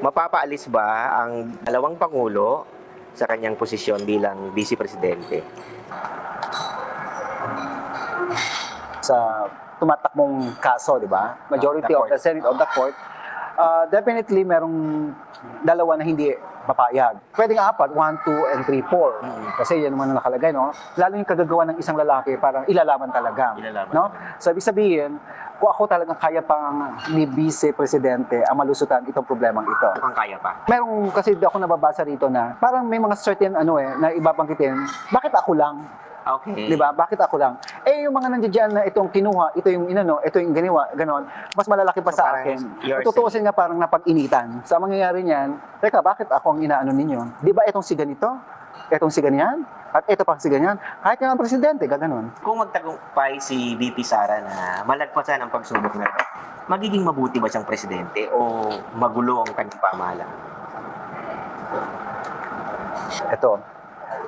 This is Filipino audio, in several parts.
Mapapaalis ba ang dalawang pangulo sa kanyang posisyon bilang Vice Presidente? Sa tumatakbong kaso, di ba? Majority The of court. the Senate of the court, definitely merong dalawa na hindi papayag. Pwedeng apat, 1, 2, and 3, 4. Kasi yan naman ang nakalagay, no? Lalo yung kagagawa ng isang lalaki, parang ilalaban talaga. Ilalaban. No? So, ibig sabihin, kung ako talagang kaya pang ni Vice Presidente ang malusutan itong problemang ito. Mukhang kaya pa. Merong kasi ako nababasa rito na parang may mga certain na ibabanggitin, bakit ako lang? Okay. Di ba? Bakit ako lang? Eh, yung mga nandiyan na itong kinuha, ito yung ito yung ginawa, ganon, mas malalaki pa So, sa parang akin. yours Tutuusin nga parang napag-initan. Sa mangyayari niyan, teka, bakit ako ang inaano ninyo? Di ba itong si ganito? Itong si ganyan? At ito pa si ganyan? Kahit nga ang presidente, gaganon. Kung magtagumpay si VP Sara na malagpasan ang pagsubok na ito, magiging mabuti ba siyang presidente o magulo ang kanyang pamahalaan? Ito,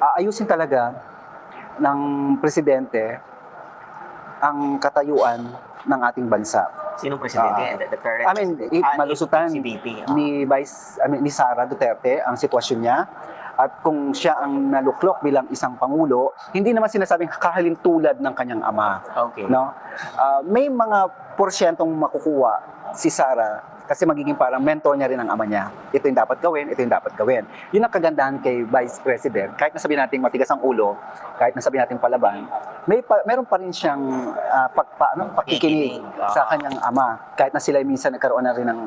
aayusin talaga ng presidente ang katayuan ng ating bansa. Sinong presidente? The current Malusutan si VP. ni Sara Duterte ang sitwasyon niya. At kung siya ang naluklok bilang isang pangulo, hindi naman sinasabing kahalintulad ng kanyang ama. Okay. No? May mga porsyentong makukuha si Sara kasi magiging parang mentor niya rin ang ama niya. Ito yung dapat gawin, ito yung dapat gawin. Yun ang kagandahan kay Vice President. Kahit nasabihin natin matigas ang ulo, kahit nasabihin natin palaban, meron pa rin siyang pakikinig sa kanyang ama. Kahit na sila minsan nagkaroon na rin ng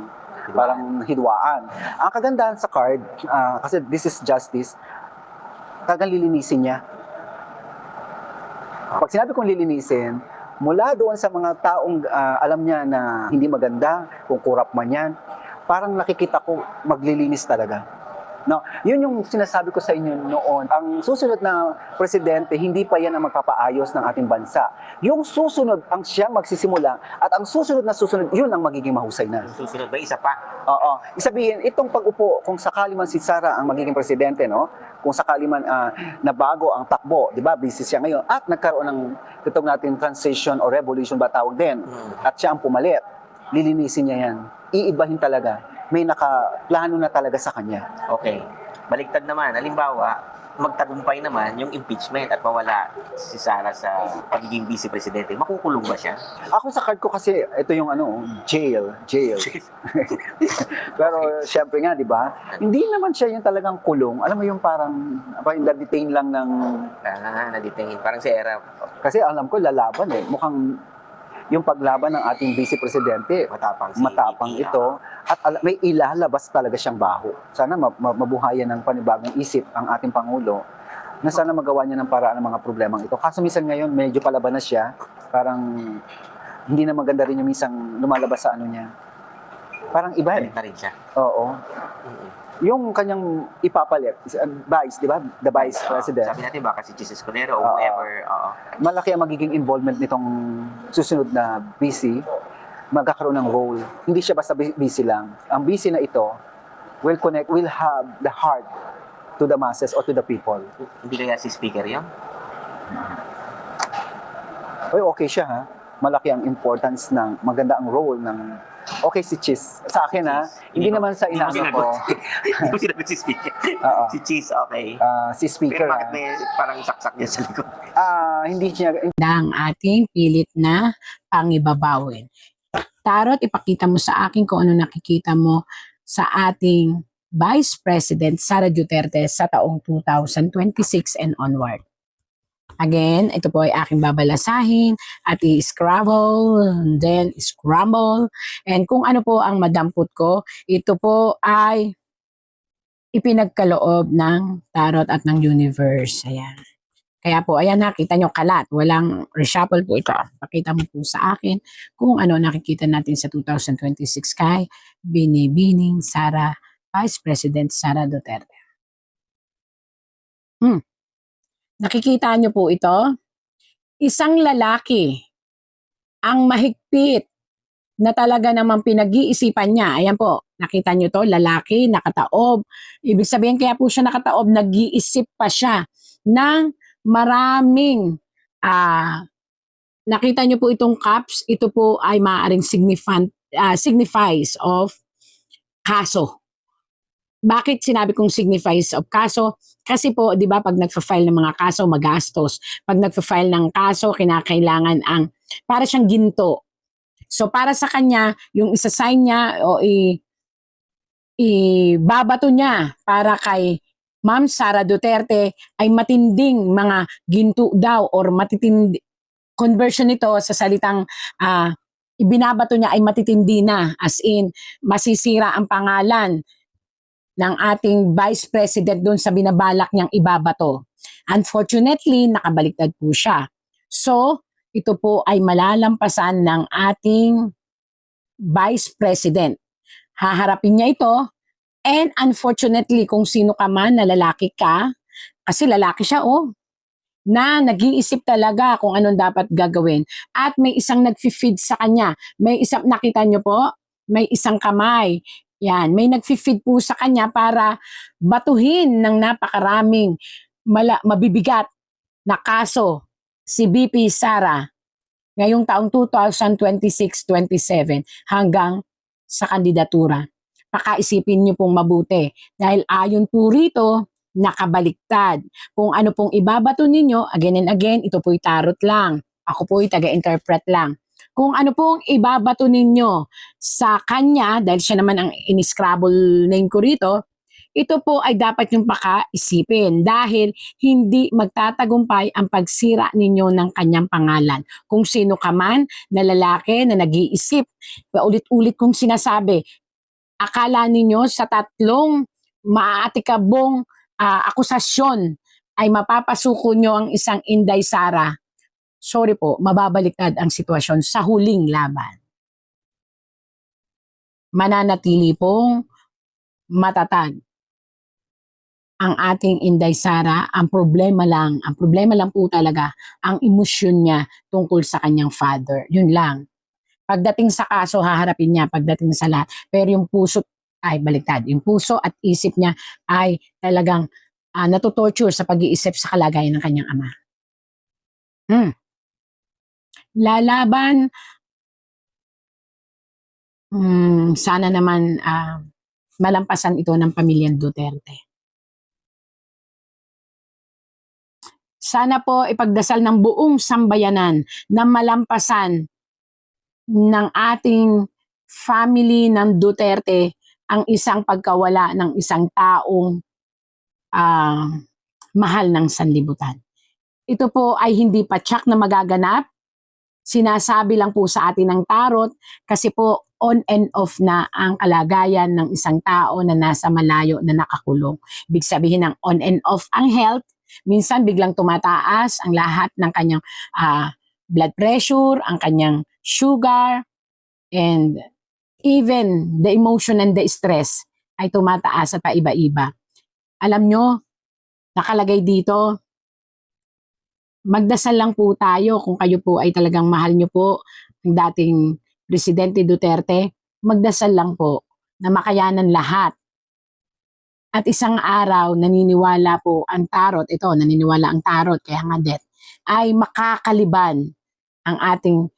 parang hidwaan. Ang kagandahan sa card, kasi this is justice, talagang lilinisin niya. Pag sinabi kong lilinisin, mula doon sa mga taong alam niya na hindi maganda, kung kurap man yan, parang nakikita ko maglilinis talaga. No, yun yung sinasabi ko sa inyo noon. Ang susunod na presidente, hindi pa yan ang magpapaayos ng ating bansa. Yung susunod ang siya magsisimula at ang susunod, yun ang magiging mahusay na. Susunod ba? Isa pa? Oo. Isabihin, itong pag-upo, kung sakali man si Sara ang magiging presidente, no? Kung sakali man nabago ang takbo, di ba? Busy siya ngayon. At nagkaroon ng itong natin transition or revolution ba tawag din. At siya ang pumalit. Lilinisin niya yan. Iibahin talaga. May nakaplano na talaga sa kanya. Okay. Baliktad naman. Halimbawa, magtagumpay naman yung impeachment at mawala si Sara sa pagiging vice presidente. Makukulong ba siya? Ako sa card ko kasi, ito yung jail. Pero syempre nga, di ba? Hindi naman siya yung talagang kulong. Alam mo yung parang na-detain lang ng... Na-detain. Parang si Era. Kasi alam ko, lalaban eh. Mukhang yung paglaban ng ating vice presidente, matapang ito. At may ilalabas talaga siyang baho. Sana mabuhayan ng panibagong isip ang ating Pangulo na sana magawa niya ng paraan ng mga problemang ito. Kaso minsan ngayon, medyo palaban na siya. Parang hindi na maganda rin yung minsan lumalabas sa niya. Parang iba eh. Na rin siya. Oo. Yung kanyang ipapalit, vice, di ba? The vice president. Sabi natin baka si Jesus Escudero o whoever. Malaki ang magiging involvement nitong susunod na VC. Magkakaroon ng role. Hindi siya basta VC lang. Ang VC na ito will have the heart to the masses or to the people. Hindi kaya si speaker yun? Okay siya ha. Malaki ang importance ng maganda ang role ng okay si Cheese. Sa akin hindi naman sa inaano ko. Hindi mo sinagot si speaker. Si Cheese, okay. Si speaker. Pero bakit may parang saksak niya sa likod? Hindi niya... Ang ating pilit na pangibabawin. Tarot, ipakita mo sa akin kung ano nakikita mo sa ating Vice President Sara Duterte sa taong 2026 and onward. Again, ito po ay aking babalasahin at i-scrabble, then scramble. And kung ano po ang madampot ko, ito po ay ipinagkaloob ng tarot at ng universe. Ayan. Kaya po, ayan nakita nyo kalat. Walang reshuffle po ito. Pakita mo po sa akin kung ano nakikita natin sa 2026 kay Binibining Sara, Vice President Sara Duterte. Nakikita nyo po ito? Isang lalaki ang mahigpit na talaga namang pinag-iisipan niya. Ayan po, nakita nyo to, lalaki, nakataob. Ibig sabihin kaya po siya nakataob, nag-iisip pa siya ng maraming, nakita nyo po itong cups, ito po ay maaaring signifies of kaso. bakit sinabi kong signifies of kaso? Kasi po, di ba, pag nagfa-file ng mga kaso, magastos. Pag nagfa-file ng kaso, kinakailangan ang, para siyang ginto. So, para sa kanya, yung isa-sign niya o ibabato niya para kay Ma'am Sara Duterte ay matinding mga ginto daw or matitindi, conversion nito sa salitang ibinabato niya ay matitindi na, as in masisira ang pangalan ng ating Vice President doon sa binabalak niyang ibabato. Unfortunately, nakabaliktad po siya. So, ito po ay malalampasan ng ating Vice President. Haharapin niya ito, and unfortunately, kung sino ka man na lalaki ka, kasi lalaki siya na nag-iisip talaga kung anong dapat gagawin. At may isang nag-feed sa kanya. May isang, nakita niyo po, may isang kamay. Yan, may nag-feed po sa kanya para batuhin ng napakaraming mabibigat na kaso si BP Sara ngayong taong 2026-27 hanggang sa kandidatura. Pakaisipin niyo pong mabuti dahil ayon po rito, nakabaliktad. Kung ano pong ibabato ninyo, again and again, ito po'y tarot lang. Ako po'y taga-interpret lang. Kung ano pong ibabato ninyo sa kanya, dahil siya naman ang in-scrabble name ko rito, ito po ay dapat yung pakaisipin dahil hindi magtatagumpay ang pagsira ninyo ng kanyang pangalan. Kung sino ka man na lalaki na nag-iisip, paulit-ulit kong sinasabi, akala ninyo sa tatlong maaatikabong akusasyon ay mapapasuko nyo ang isang Inday Sara, sorry po, mababaliktad ang sitwasyon sa huling laban. Mananatili pong matatag ang ating Inday Sara. Ang problema lang po talaga, ang emosyon niya tungkol sa kanyang father. Yun lang. Pagdating sa kaso, haharapin niya, pagdating sa lahat. Pero yung puso ay baliktad. Yung puso at isip niya ay talagang natutorture sa pag-iisip sa kalagayan ng kanyang ama. Lalaban, sana naman malampasan ito ng pamilyang Duterte. Sana po ipagdasal ng buong sambayanan na malampasan ng ating family ng Duterte ang isang pagkawala ng isang taong mahal ng sanlibutan. Ito po ay hindi pa tsak na magaganap. Sinasabi lang po sa atin ng tarot kasi po on and off na ang kalagayan ng isang tao na nasa malayo na nakakulong. Ibig sabihin ng on and off ang health, minsan biglang tumataas ang lahat ng kanyang blood pressure, ang kanyang sugar, and even the emotion and the stress ay tumataas at paiba-iba. Alam nyo, nakalagay dito, magdasal lang po tayo kung kayo po ay talagang mahal nyo po ang dating Presidente Duterte, magdasal lang po na makayanan lahat. At isang araw, naniniwala po ang tarot, naniniwala ang tarot, kaya nga death, ay makakaliban ang ating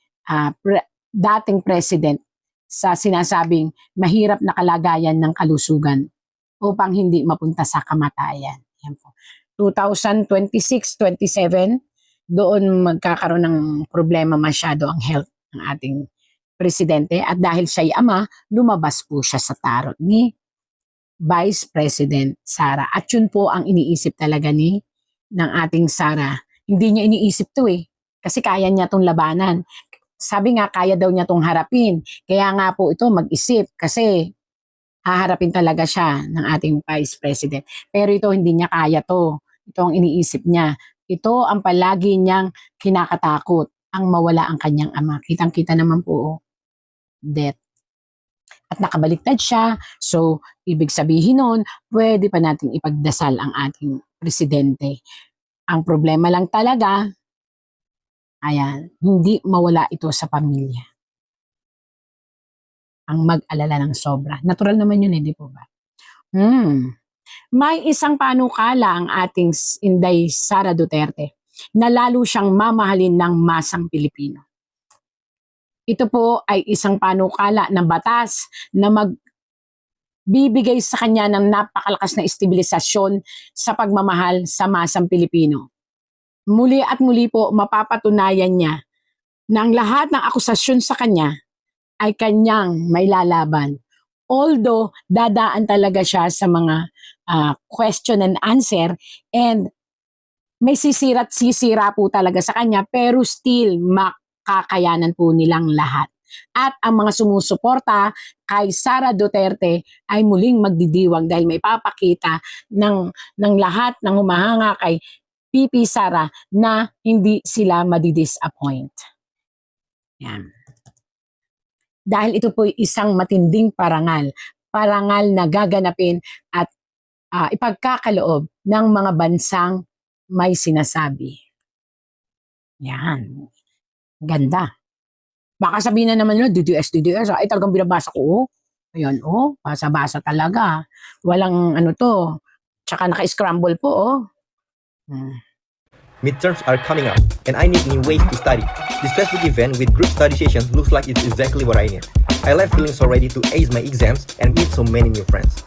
dating president sa sinasabing mahirap na kalagayan ng kalusugan upang hindi mapunta sa kamatayan. Yan po. 2026-27, doon magkakaroon ng problema masyado ang health ng ating presidente at dahil siya'y ama, lumabas po siya sa tarot ni Vice President Sara. At yun po ang iniisip talaga ng ating Sara. Hindi niya iniisip to kasi kaya niya tong labanan. Sabi nga, kaya daw niya tong harapin. Kaya nga po ito mag-isip kasi haharapin talaga siya ng ating Vice President. Pero ito hindi niya kaya to. Ito ang iniisip niya. Ito ang palagi niyang kinakatakot, ang mawala ang kanyang ama. Kitang-kita naman po, death. At nakabaliktad siya. So, ibig sabihin nun, pwede pa nating ipagdasal ang ating presidente. Ang problema lang talaga, hindi mawala ito sa pamilya. Ang mag-alala ng sobra. Natural naman yun, hindi po ba? May isang panukala ang ating Inday Sara Duterte na lalo siyang mamahalin ng masang Pilipino. Ito po ay isang panukala ng batas na bibigay sa kanya ng napakalakas na estabilisasyon sa pagmamahal sa masang Pilipino. Muli at muli po mapapatunayan niya na ang lahat ng akusasyon sa kanya ay kanyang may lalaban. Although dadaan talaga siya sa mga question and answer and may sisira't sisira po talaga sa kanya pero still makakayanan po nilang lahat. At ang mga sumusuporta kay Sara Duterte ay muling magdidiwang dahil may papakita ng lahat ng humahanga kay PP Sara na hindi sila madidisappoint. Yan. Dahil ito po isang matinding parangal na gaganapin at ipagkakaloob ng mga bansang may sinasabi. Yan. Ganda. Baka sabihin na naman nyo, DDS, ay talagang binabasa ko. Ayan, basa-basa talaga. Walang tsaka naka-scramble po, Midterms are coming up, and I need new ways to study. This Facebook event with group study sessions looks like it's exactly what I need. I left feeling so ready to ace my exams and meet so many new friends.